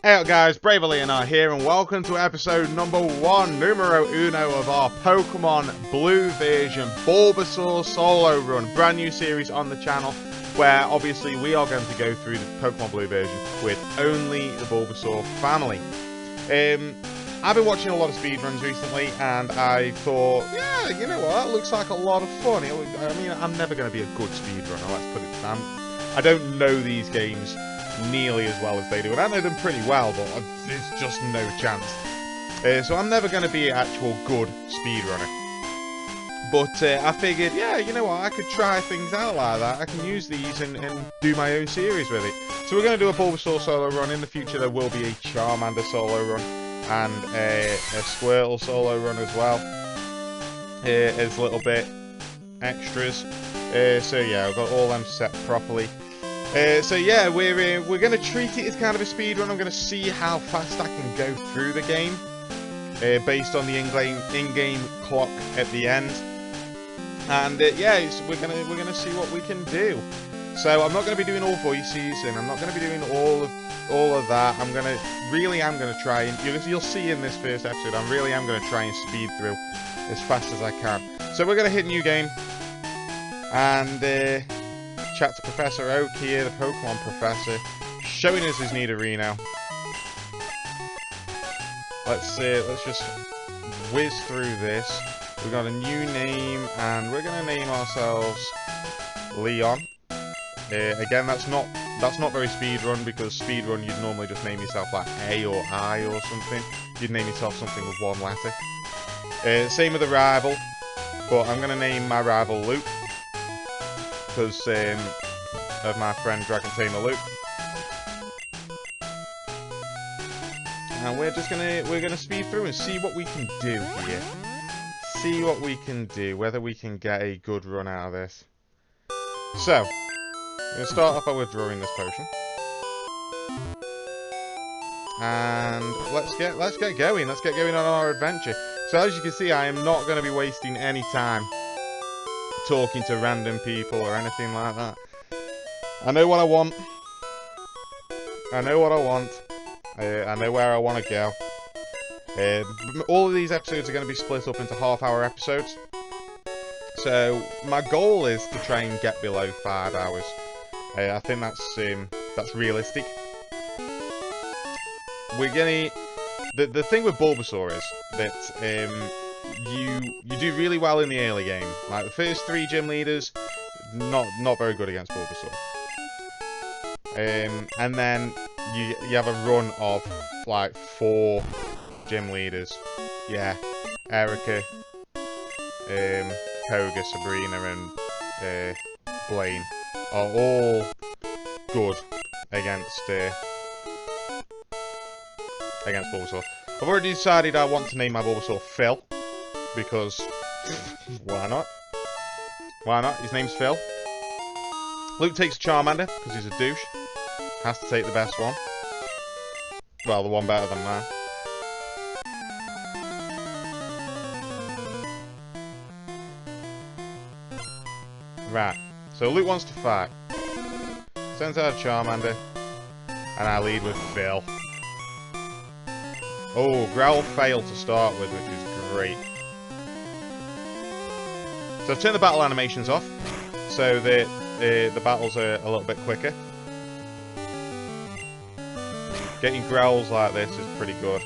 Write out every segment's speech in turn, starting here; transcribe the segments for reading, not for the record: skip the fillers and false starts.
Hey up guys, BraverLeonheart here and welcome to episode numero uno of our Pokemon Blue version Bulbasaur solo run. Brand new series on the channel where obviously we are going to go through the Pokemon Blue version with only the Bulbasaur family. I've been watching a lot of speedruns recently and I thought, yeah, you know what, that looks like a lot of fun. I mean, I'm never going to be a good speedrunner, let's put it down. I don't know these games nearly as well as they do, and I know them pretty well, but there's just no chance. So I'm never going to be an actual good speedrunner. But I figured, yeah, you know what, I could try things out like that. I can use these and do my own series with it. So we're going to do a Bulbasaur solo run. In the future there will be a Charmander solo run and a Squirtle solo run as well. As a little bit extras. So yeah, I've got all them set properly. So yeah, we're going to treat it as kind of a speed run. I'm going to see how fast I can go through the game, based on the in-game clock at the end. And yeah, we're gonna see what we can do. So I'm not going to be doing all voices, and I'm not going to be doing all of that. I'm gonna try, and you'll see in this first episode, I really am going to try and speed through as fast as I can. So we're going to hit new game, and chat to Professor Oak here, the Pokemon Professor, showing us his Nidorino. Let's just whiz through this. We've got a new name, and we're gonna name ourselves Leon. Again, that's not very speedrun, because speedrun you'd normally just name yourself like A or I or something. You'd name yourself something with one letter. Same with the rival, but I'm gonna name my rival Luke, because of my friend Dragon Tamer Luke. And we're gonna speed through and see what we can do here. See what we can do, whether we can get a good run out of this. So, I'm gonna start off by withdrawing this potion. And let's get going. Let's get going on our adventure. So as you can see, I am not gonna be wasting any time talking to random people or anything like that. I know what I want. I know what I want. I know where I want to go. All of these episodes are going to be split up into half-hour episodes. So my goal is to try and get below 5 hours. I think that's realistic. We're gonna. The thing with Bulbasaur is that you do really well in the early game. Like the first 3 gym leaders, not very good against Bulbasaur. And then you have a run of like 4 gym leaders. Yeah, Erica, Koga, Sabrina, and Blaine are all good against Bulbasaur. I've already decided I want to name my Bulbasaur Phil, because why not? Why not? His name's Phil. Luke takes Charmander because he's a douche. Has to take the best one. Well, the one better than mine. Right. So Luke wants to fight. Sends out a Charmander. And I lead with Phil. Oh, Growl failed to start with, which is great. So I've turned the battle animations off, so that the battles are a little bit quicker. Getting growls like this is pretty good.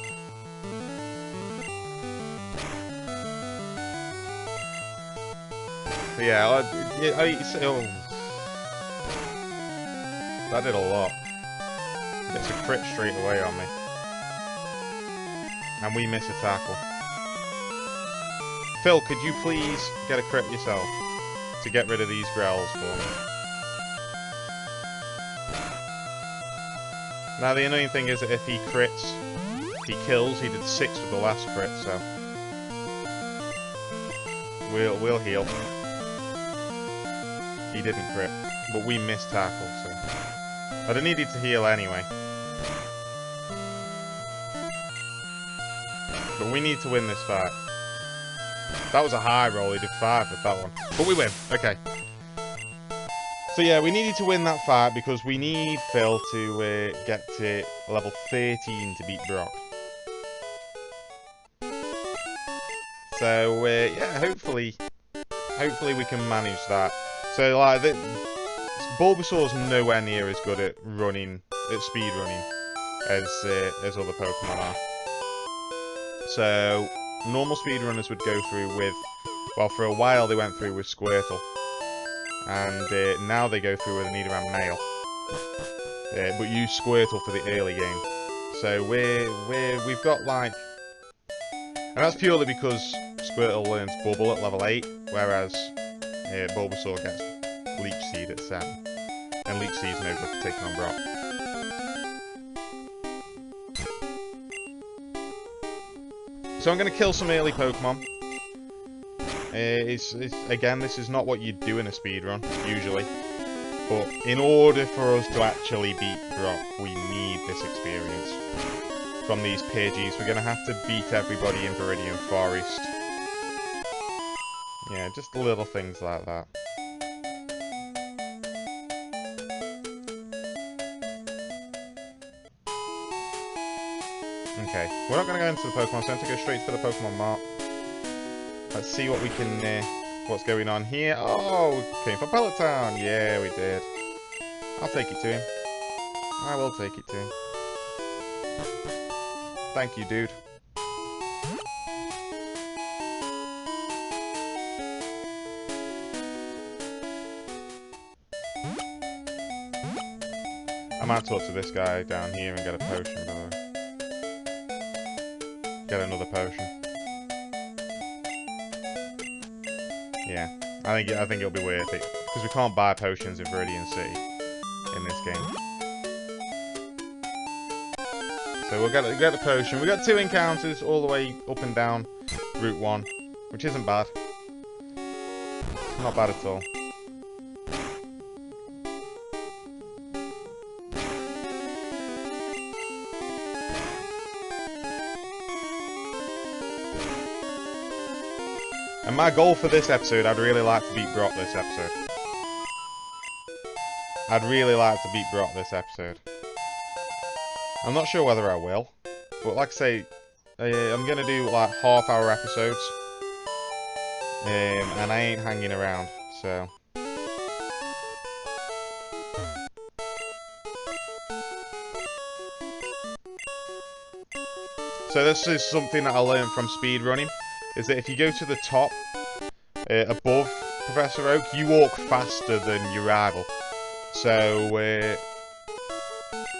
But yeah, that did a lot. Gets a crit straight away on me. And we miss a tackle. Phil, could you please get a crit yourself to get rid of these growls for me? Now the annoying thing is that if he crits, he kills. He did 6 with the last crit, so we'll heal. He didn't crit, but we missed tackle, so I'd have needed to heal anyway. But we need to win this fight. That was a high roll. He did 5 with that one, but we win. Okay. So yeah, we needed to win that fight because we need Phil to get to level 13 to beat Brock. So yeah, hopefully we can manage that. So like, Bulbasaur's nowhere near as good at speed running as other Pokemon are. So normal speedrunners would go through with, well, for a while they went through with Squirtle, and now they go through with an Nidoran male, but use Squirtle for the early game. So we've got like, and that's purely because Squirtle learns Bubble at level 8, whereas Bulbasaur gets Leech Seed at 7, and Leech Seed's no good for taking on Brock. So I'm going to kill some early Pokemon. Again, this is not what you'd do in a speedrun, usually. But in order for us to actually beat Brock, we need this experience from these Pidgeys. We're going to have to beat everybody in Viridian Forest. Yeah, just little things like that. Okay, we're not going to go into the Pokemon Center, go straight to the Pokemon Mart. Let's see what we can, what's going on here. Oh, we came from Pellet Town. Yeah, we did. I'll take it to him. I will take it to him. Thank you, dude. I might talk to this guy down here and get a potion, by the way. Get another potion. Yeah, I think it'll be worth it because we can't buy potions in Viridian City in this game. So we'll get the potion. We got 2 encounters all the way up and down Route 1, which isn't bad. Not bad at all. And my goal for this episode, I'd really like to beat Brock this episode. I'd really like to beat Brock this episode. I'm not sure whether I will, but like I say, I'm going to do like half-hour episodes, and I ain't hanging around, so... So this is something that I learned from speedrunning, is that if you go to the top, above Professor Oak, you walk faster than your rival. So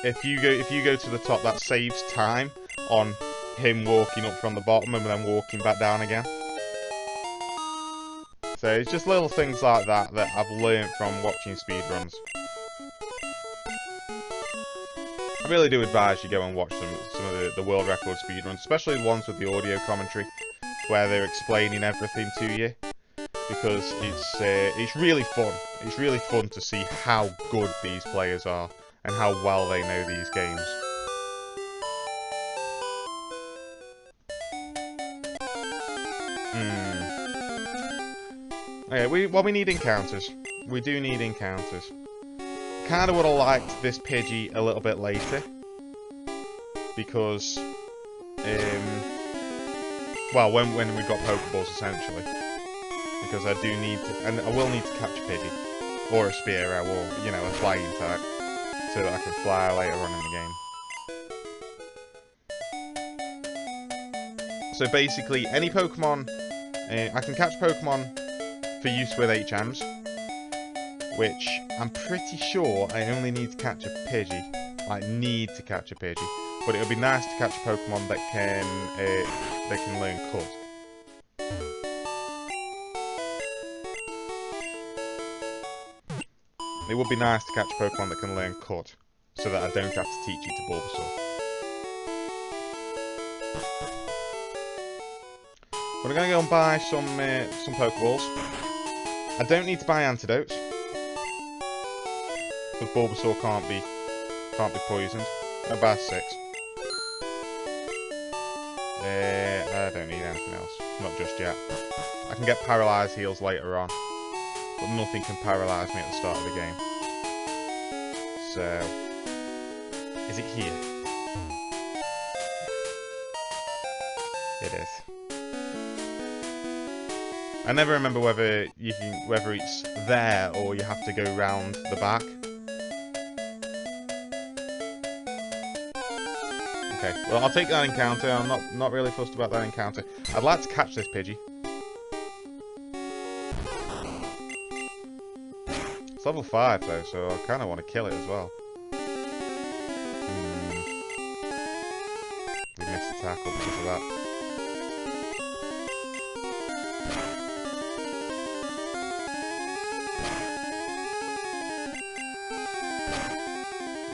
if you go to the top, that saves time on him walking up from the bottom and then walking back down again. So it's just little things like that that I've learned from watching speedruns. I really do advise you go and watch some of the world record speedruns, especially the ones with the audio commentary, where they're explaining everything to you, because it's really fun. It's really fun to see how good these players are and how well they know these games. Okay, we need encounters. We do need encounters. Kind of would have liked this Pidgey a little bit later, because well, when we got Pokeballs, essentially. Because I do need to, and I will need to catch a Pidgey, or a Spearow, or, you know, a flying type, so that I can fly later on in the game. So basically, any Pokemon, I can catch Pokemon for use with HMs, which I'm pretty sure I only need to catch a Pidgey. Like, need to catch a Pidgey. But it would be nice to catch a Pokemon that can learn Cut. It would be nice to catch a Pokemon that can learn Cut, so that I don't have to teach it to Bulbasaur. But I'm going to go and buy some Pokeballs. I don't need to buy antidotes, because Bulbasaur can't be poisoned. I'll buy 6. I don't need anything else, not just yet. I can get Paralyzed Heals later on. but nothing can paralyze me at the start of the game. So, is it here? It is. I never remember whether it's there or you have to go round the back. Okay, well I'll take that encounter. I'm not really fussed about that encounter. I'd like to catch this Pidgey. It's level 5 though, so I kind of want to kill it as well. We missed the tackle because of that.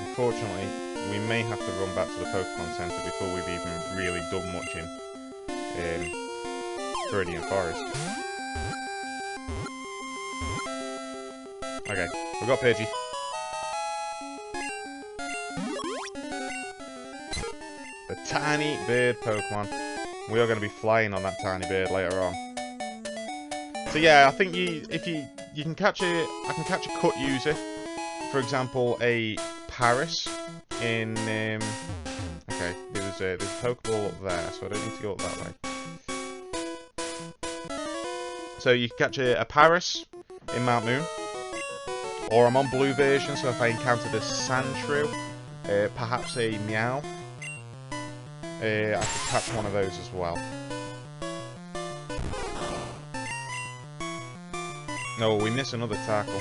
Unfortunately, we may have to run back to the Pokemon Center before we've even really done much in Viridian Forest. Okay, we've got Pidgey. The tiny bird Pokemon. We are going to be flying on that tiny bird later on. So yeah, I think you can catch I can catch a cut user. For example, a Paris in okay, there's a Pokeball up there, so I don't need to go up that way. So you can catch a Paris in Mount Moon, or I'm on blue version, so if I encountered a Sandshrew, perhaps a Meow, I could catch one of those as well. No, we miss another tackle.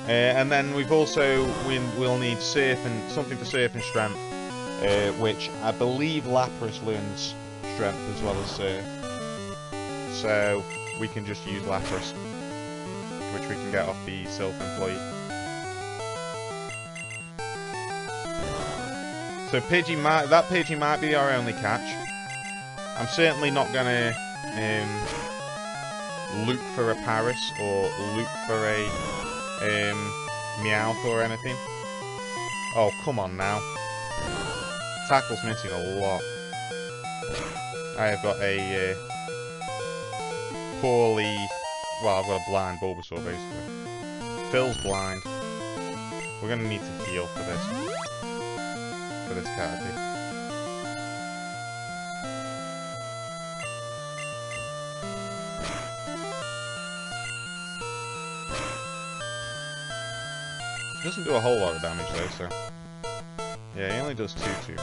And then we've also, we'll need something for Surf and Strength, which I believe Lapras learns Strength as well as Surf. So we can just use Lapras, which we can get off the Sylph employee. So that Pidgey might be our only catch. I'm certainly not gonna look for a Paris or look for a Meowth or anything. Oh, come on now. Tackle's missing a lot. I have got a poorly... Well, I've got a blind Bulbasaur, basically. Phil's blind. We're going to need to heal for this. For this Caterpie. Doesn't do a whole lot of damage though, so... Yeah, he only does 2 to me.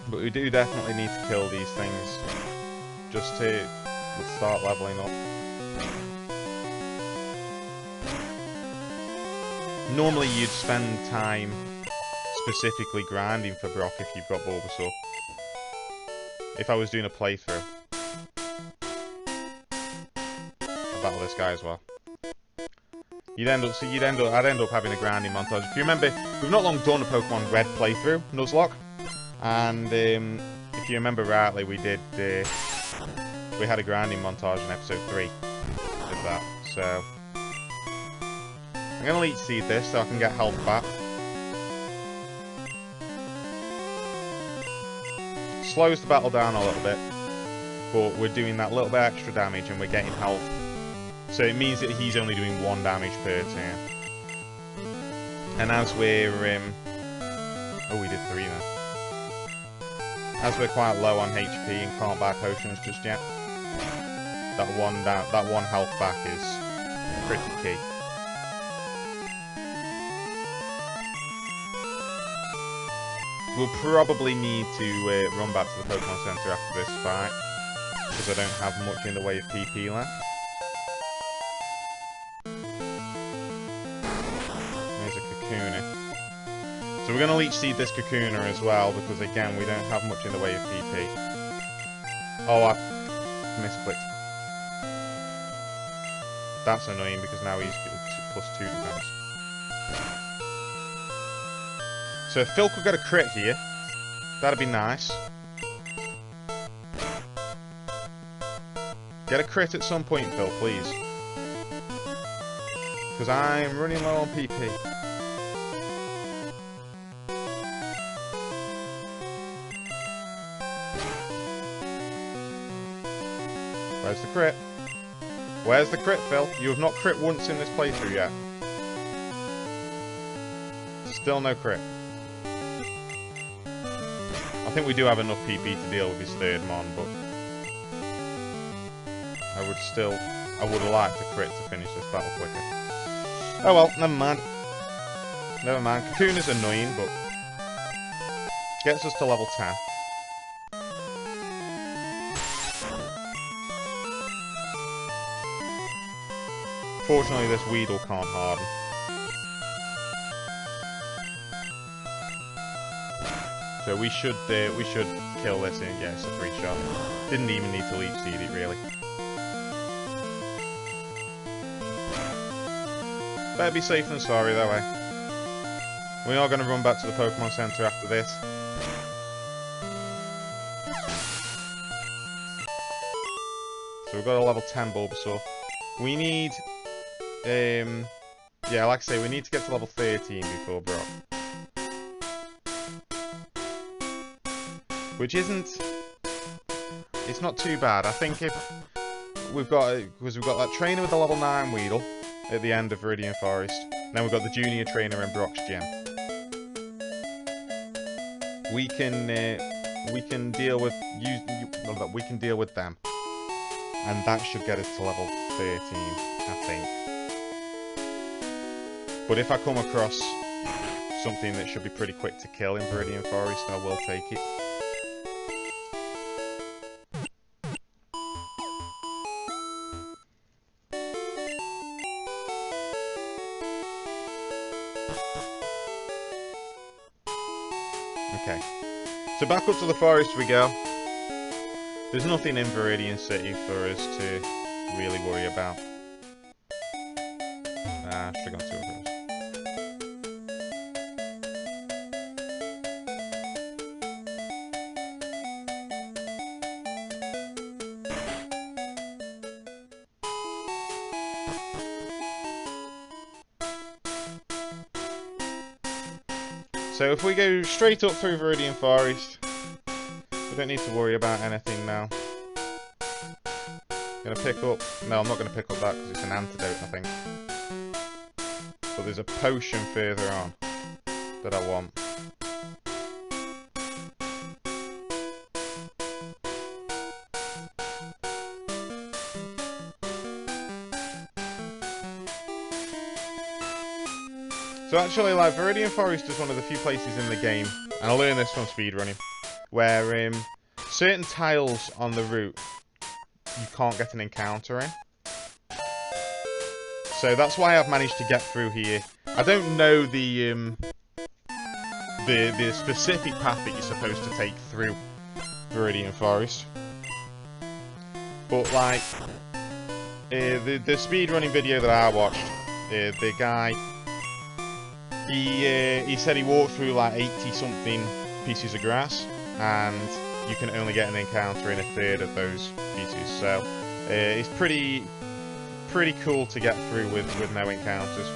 But we do definitely need to kill these things just to start leveling up. Normally you'd spend time specifically grinding for Brock if you've got Bulbasaur. If I was doing a playthrough. I'll battle this guy as well. I'd end up having a grinding montage. If you remember, we've not long done a Pokemon Red playthrough, Nuzlocke. And if you remember rightly, we had a grinding montage in episode 3 of that. So I'm gonna Leech Seed this so I can get health back. Slows the battle down a little bit, but we're doing that little bit extra damage and we're getting health. So it means that he's only doing 1 damage per turn. And as we're oh, we did 3 then. As we're quite low on HP and can't buy potions just yet, that one health back is pretty key. We'll probably need to run back to the Pokemon Center after this fight, because I don't have much in the way of PP left. There's a Kakuna. So we're going to Leech Seed this Kakuna as well, because again, we don't have much in the way of PP. Oh, I misclicked. That's annoying, because now he's +2 defense. So if Phil could get a crit here, that'd be nice. Get a crit at some point, Phil, please. Because I'm running low on PP. Where's the crit? Where's the crit, Phil? You have not crit once in this playthrough yet. Still no crit. I think we do have enough PP to deal with his third mon, but I would have liked to crit to finish this battle quicker. Oh well, never mind. Never mind. Cocoon is annoying, but gets us to level 10. Fortunately, this Weedle can't harden. So we should kill this and get us a 3-shot. Didn't even need to leech seed it, really. Better be safe than sorry, though, eh? We are going to run back to the Pokemon Center after this. So we've got a level 10 Bulbasaur. We need... yeah, like I say, we need to get to level 13 before Brock. Which isn't... It's not too bad. I think if we've got... Because we've got that trainer with the level 9 Weedle at the end of Viridian Forest. Then we've got the junior trainer in Brock's gym. We can deal with... we can deal with them. And that should get us to level 13, I think. But if I come across something that should be pretty quick to kill in Viridian Forest, I will take it. Okay. So back up to the forest we go. There's nothing in Viridian City for us to really worry about. Ah, should have gone 2 of those. So if we go straight up through Viridian Forest, we don't need to worry about anything now. Gonna pick up... No, I'm not gonna pick up that because it's an antidote, I think. But there's a potion further on that I want. So actually, like, Viridian Forest is one of the few places in the game, and I learned this from speedrunning, where certain tiles on the route you can't get an encounter in. So that's why I've managed to get through here. I don't know the specific path that you're supposed to take through Viridian Forest, but like the speedrunning video that I watched, the guy. He said he walked through like 80-something pieces of grass, and you can only get an encounter in a third of those pieces. So it's pretty cool to get through with no encounters.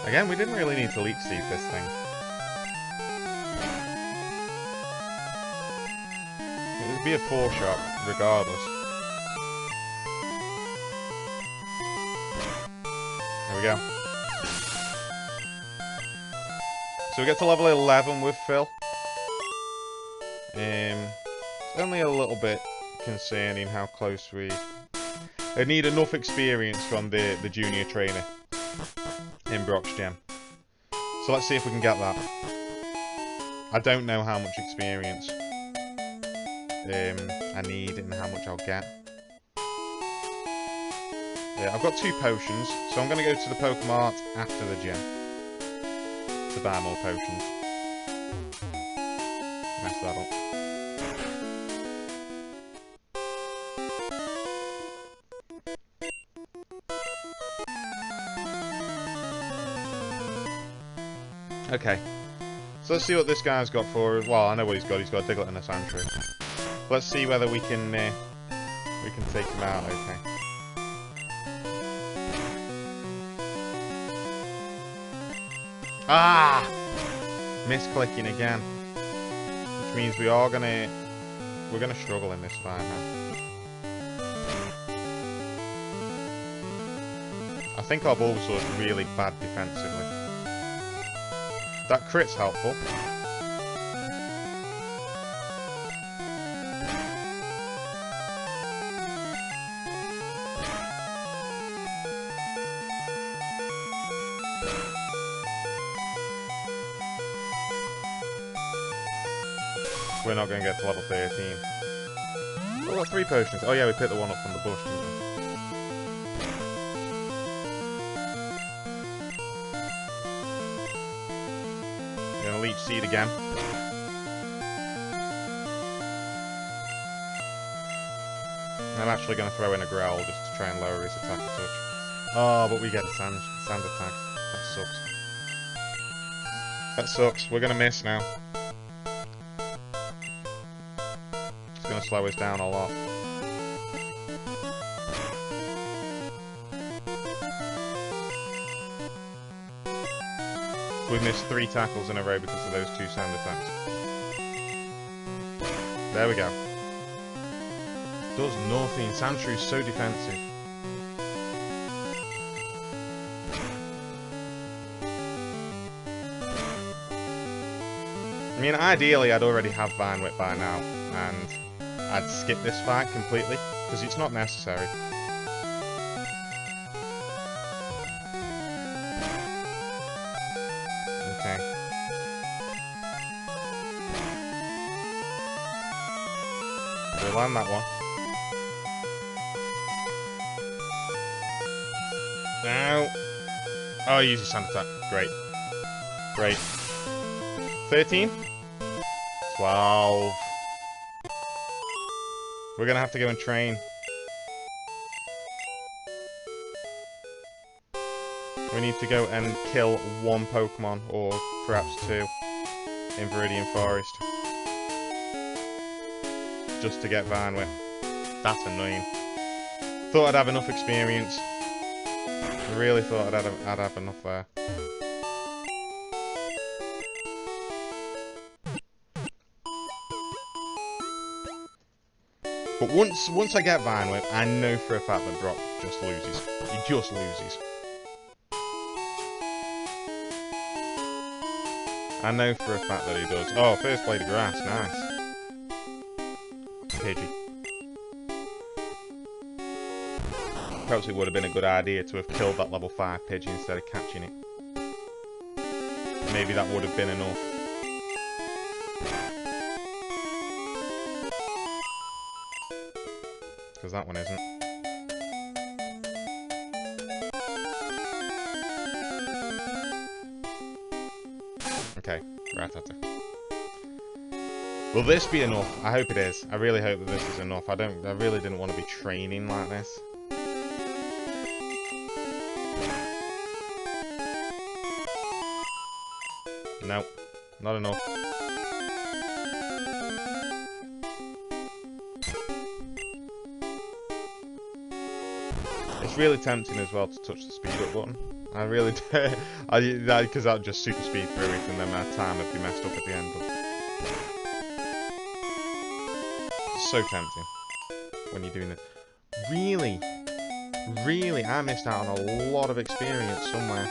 Again, we didn't really need to leech seed this thing. It'd be a 4-shot, regardless. There we go. So we get to level 11 with Phil. It's only a little bit concerning how close we... I need enough experience from the junior trainer in Brock's gym. So let's see if we can get that. I don't know how much experience I need and how much I'll get. I've got 2 potions, so I'm going to go to the Pokemart after the gym to buy more potions. Mess that up. Okay, so let's see what this guy's got for us. Well, I know what he's got. He's got a Diglett and a Sandshrew. Let's see whether we can take him out. Okay. Ah! Misclicking again. Which means we're gonna struggle in this fight now. I think our Bulbasaur is really bad defensively. That crit's helpful. We're not going to get to level 13. Oh, we've got 3 potions. Oh yeah, we picked the one up from the bush, didn't we? We're going to leech seed again. I'm actually going to throw in a growl just to try and lower his attack a touch. Oh, but we get a sand attack. That sucks. That sucks. We're going to miss now. It's going to slow us down a lot. We've missed 3 tackles in a row because of those 2 sand attacks. There we go. Does nothing. Sandshrew so defensive. I mean, ideally, I'd already have Vine Whip by now, and I'd skip this fight completely, because it's not necessary. Okay. We'll land that one. Now. Oh, he uses sand attack. Great. Great. 13? 12. We're gonna have to go and train. We need to go and kill 1 Pokemon, or perhaps 2, in Viridian Forest. Just to get Vine Whip. That's annoying. Thought I'd have enough experience. I really thought I'd have enough there. But once I get Vine Whip, I know for a fact that Brock just loses. He just loses. I know for a fact that he does. Oh, first blade of grass, nice. Pidgey. Perhaps it would have been a good idea to have killed that level 5 Pidgey instead of catching it. Maybe that would have been enough. Because that one isn't. Okay, Rattata. Will this be enough? I hope it is. I really hope that this is enough. I really didn't want to be training like this. Nope, not enough. It's really tempting as well to touch the speed up button. I really do. Because I'll just super speed through it and then my time would be messed up at the end. But it's so tempting when you're doing it. Really, really, I missed out on a lot of experience somewhere.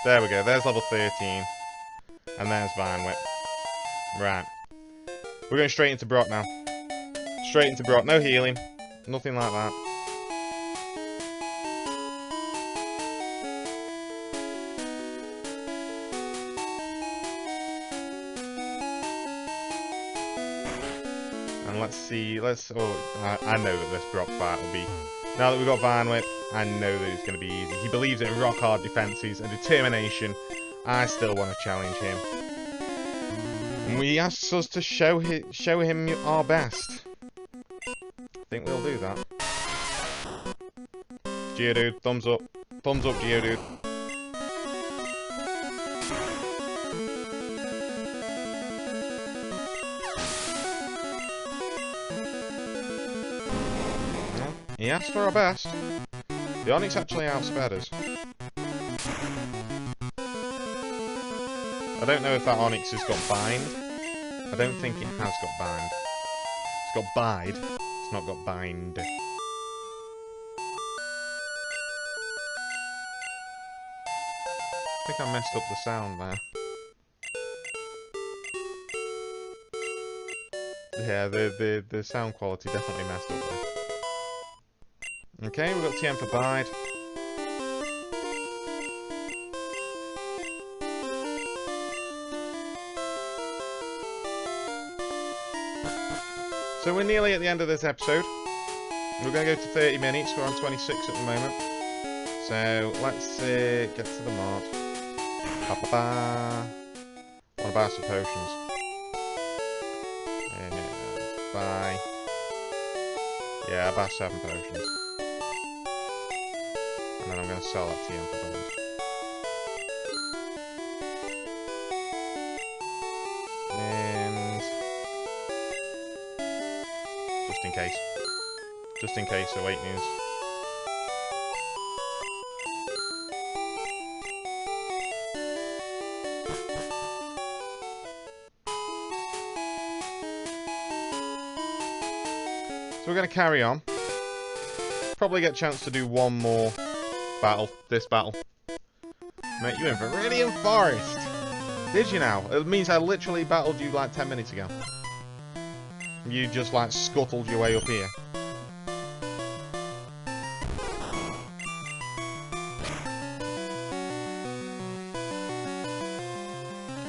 There we go, there's level 13. And there's Vine Whip. Right. We're going straight into Brock now. Straight into Brock, no healing. Nothing like that. And let's see, I know that this Brock fight will be... Now that we've got Vine Whip, I know that it's going to be easy. He believes in rock hard defenses and determination. I still want to challenge him. And he asks us to show him our best. I think we'll do that. Geodude, thumbs up. Thumbs up, Geodude. He asked for our best. The Onix actually outsped us. I don't know if that Onix has got bind. I don't think it has got bind. It's got bide. It's not got bind. I think I messed up the sound there. Yeah, the sound quality definitely messed up there. Okay, we've got TM for bide. So we're nearly at the end of this episode. We're going to go to 30 minutes. We're on 26 at the moment. So let's get to the mark. Ba-ba-ba. Want to buy some potions. Buy. Yeah, I buy 7 potions. And then I'm going to sell that TM for bonus. And just in case. Just in case, await news. So we're going to carry on. Probably get a chance to do one more battle. This battle. Mate, you in BraverLeonheart Forest. Did you now? It means I literally battled you like 10 minutes ago. You just like scuttled your way up here.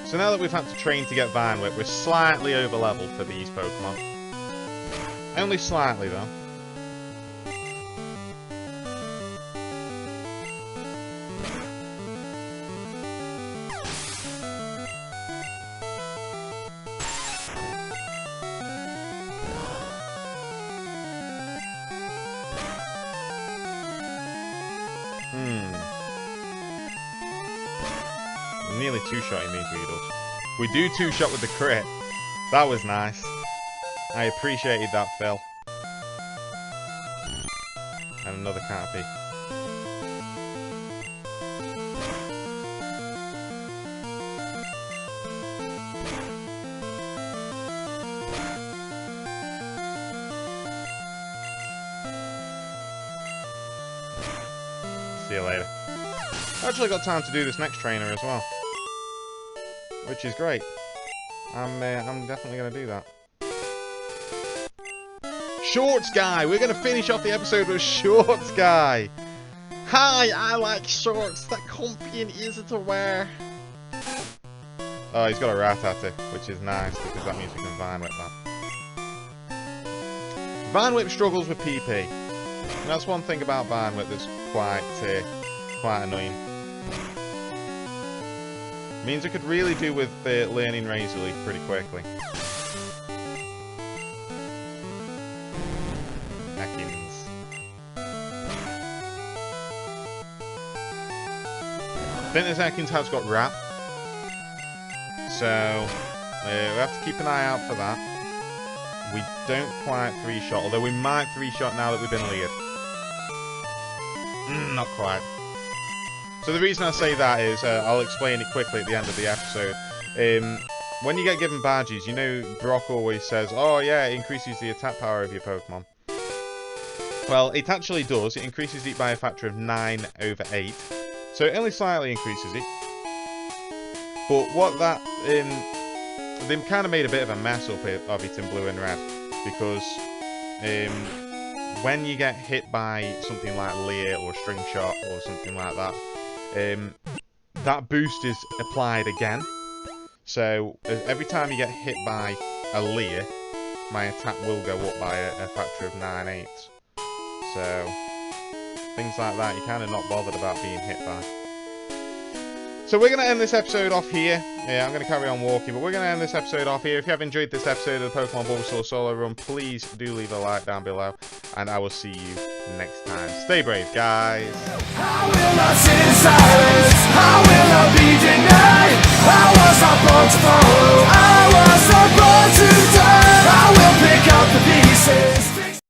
So now that we've had to train to get Vine Whip, we're slightly over leveled for these Pokemon. Only slightly though. Nearly two-shotting these Weedles. We do two-shot with the crit. That was nice. I appreciated that, Phil. And another Caterpie. See you later. I actually got time to do this next trainer as well, which is great. I'm definitely going to do that. Shorts Guy! We're going to finish off the episode with Shorts Guy! Hi, I like shorts that comfy and easy to wear. Oh, he's got a Rattata, which is nice, because that means we can Vine Whip that. Vine Whip struggles with PP. And that's one thing about Vine Whip that's quite annoying. Means I could really do with learning Razor Leaf pretty quickly. Ekans. I think this Ekans has got Wrap. So, we have to keep an eye out for that. We don't quite 3-shot, although we might 3-shot now that we've been leered. Not quite. So the reason I say that is, I'll explain it quickly at the end of the episode. When you get given badges, you know Brock always says, oh yeah, it increases the attack power of your Pokemon. Well, it actually does. It increases it by a factor of 9/8. So it only slightly increases it. But what that... they kind of made a bit of a mess up of it in Blue and Red. Because when you get hit by something like Leer or String Shot or something like that, that boost is applied again. So every time you get hit by a Leer, my attack will go up by a factor of 9/8. So things like that, you're kind of not bothered about being hit by. So we're going to end this episode off here. Yeah, I'm going to carry on walking, but we're going to end this episode off here. If you have enjoyed this episode of the Pokemon Bulbasaur Solo Run, please do leave a like down below, and I will see you next time. Stay brave, guys. I will not sit in silence. I will not be denied. I was not born to follow. I was